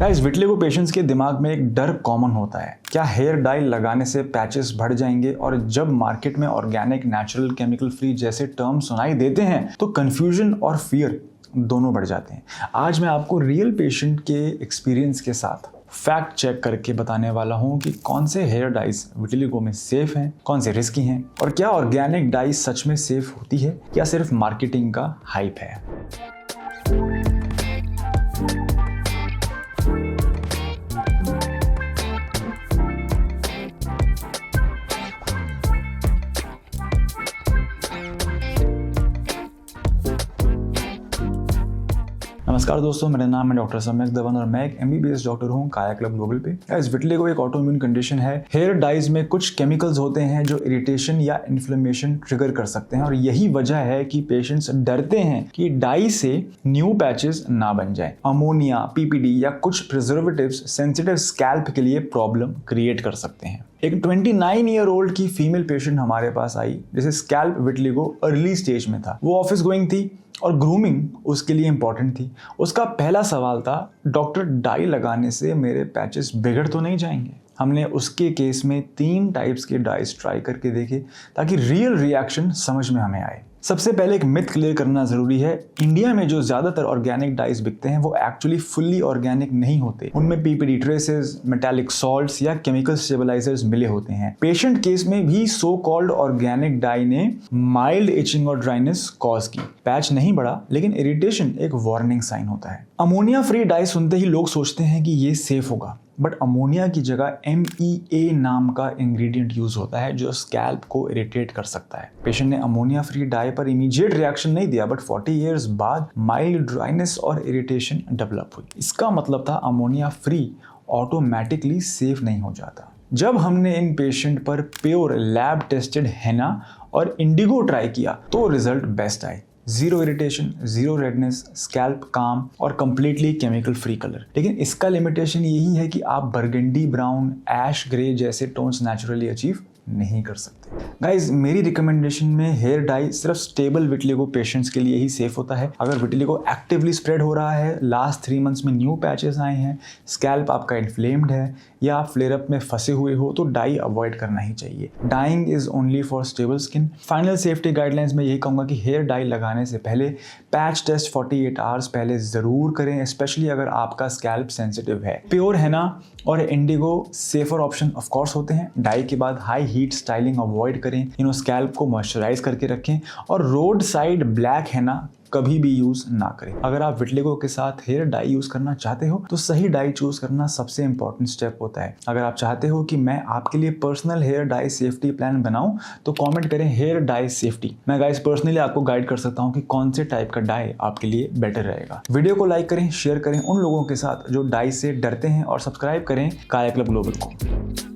Guys, vitiligo patients के दिमाग में एक डर कॉमन होता है, क्या हेयर डाई लगाने से पैचेस बढ़ जाएंगे। और जब मार्केट में ऑर्गेनिक, नेचुरल, केमिकल फ्री जैसे टर्म सुनाई देते हैं तो कंफ्यूजन और फियर दोनों बढ़ जाते हैं। आज मैं आपको रियल पेशेंट के एक्सपीरियंस के साथ फैक्ट चेक करके बताने वाला हूं कि कौन से हेयर डाइज विटिलिगो में सेफ हैं, कौन से रिस्की हैं और क्या ऑर्गेनिक डाई सच में सेफ होती है या सिर्फ मार्केटिंग का हाइप है। नमस्कार दोस्तों, मेरा नाम है डॉक्टर सम्यक धवन और मैं एक MBBS डॉक्टर हूँ काया क्लब ग्लोबल पे। विटिलिगो एक ऑटोइम्यून कंडीशन है। हेयर डाइज में कुछ केमिकल्स होते हैं जो इरिटेशन या इन्फ्लेमेशन ट्रिगर कर सकते हैं और यही वजह है कि पेशेंट्स डरते हैं कि डाई से न्यू पैचेस ना बन जाए। अमोनिया, PPD या कुछ प्रिजर्वेटिव्स सेंसिटिव स्कैल्प के लिए प्रॉब्लम क्रिएट कर सकते हैं। एक 29 ईयर ओल्ड की फीमेल पेशेंट हमारे पास आई जिसे स्कैल्प विटिलिगो अर्ली स्टेज में था। वो ऑफिस गोइंग थी और ग्रूमिंग उसके लिए इंपॉर्टेंट थी। उसका पहला सवाल था, डॉक्टर डाई लगाने से मेरे पैचेस बिगड़ तो नहीं जाएंगे। हमने उसके केस में 3 टाइप्स के डाइस ट्राई करके देखे ताकि रियल रिएक्शन समझ में हमें आए। सबसे पहले एक मिथ क्लियर करना जरूरी है, इंडिया में जो ज्यादातर ऑर्गेनिक डाइस बिकते हैं वो एक्चुअली फुल्ली ऑर्गेनिक नहीं होते। उनमें PPD ट्रेसेस, मेटालिक सॉल्ट्स या केमिकल स्टेबलाइजर्स मिले होते हैं। पेशेंट केस में भी सो कॉल्ड ऑर्गेनिक डाई ने माइल्ड इचिंग और ड्राइनेस कॉज की। पैच नहीं बढ़ा लेकिन इरिटेशन एक वार्निंग साइन होता है। अमोनिया फ्री डाई सुनते ही लोग सोचते हैं कि ये सेफ होगा, बट अमोनिया की जगह MEA नाम का इंग्रेडिएंट यूज होता है जो स्कैल्प को इरिटेट कर सकता है। पेशेंट ने अमोनिया फ्री डाई पर इमीडिएट रिएक्शन नहीं दिया, बट 40 इयर्स बाद माइल्ड ड्राइनेस और इरिटेशन डेवलप हुई। इसका मतलब था अमोनिया फ्री ऑटोमेटिकली सेफ नहीं हो जाता। जब हमने इन पेशेंट पर प्योर लैब टेस्टेड हेना और इंडिगो ट्राई किया तो रिजल्ट बेस्ट आए। 0 इरिटेशन, 0 रेडनेस, स्कैल्प काम और कंप्लीटली केमिकल फ्री कलर। लेकिन इसका लिमिटेशन यही है कि आप बर्गंडी ब्राउन, ऐश ग्रे जैसे टोन्स नेचुरली अचीव नहीं कर सकते। गाइज, मेरी रिकमेंडेशन में हेयर डाई सिर्फ स्टेबल विटिलिगो पेशेंट्स के लिए ही सेफ होता है। अगर विटिलिगो एक्टिवली स्प्रेड हो रहा है, लास्ट 3 मंथ्स में न्यू पैचेस आए हैं, स्कैल्प आपका इन्फ्लेम्ड है या आप फ्लेयर अप में फंसे हुए हो तो डाई अवॉइड करना ही चाहिए। Dyeing is only for stable skin. Final safety guidelines में यही कहूंगा कि हेयर डाई लगाने से पहले पैच टेस्ट 48 आवर्स पहले जरूर करें, स्पेशली अगर आपका स्कैल्प सेंसिटिव है। प्योर हेना और Indigo safer option of course होते हैं। डाई के बाद हाई हीट स्टाइलिंग अवॉइड करें, स्कैल्प को मॉइस्चराइज करके रखें और रोड साइड ब्लैक हेना कभी भी यूज ना करें। अगर आप विटिलिगो के साथ हेयर डाई यूज करना चाहते हो तो सही डाई चूज करना सबसे इंपॉर्टेंट स्टेप होता है। अगर आप चाहते हो कि मैं आपके लिए personal hair dye safety plan बनाऊं तो कमेंट करें हेयर डाई सेफ्टी। मैं गाइस पर्सनली आपको गाइड कर सकता हूं कि कौन से टाइप का डाई आपके लिए बेटर रहेगा। वीडियो को लाइक करें, शेयर करें उन लोगों के साथ जो डाई से डरते हैं और सब्सक्राइब करें काया क्लब ग्लोबल को।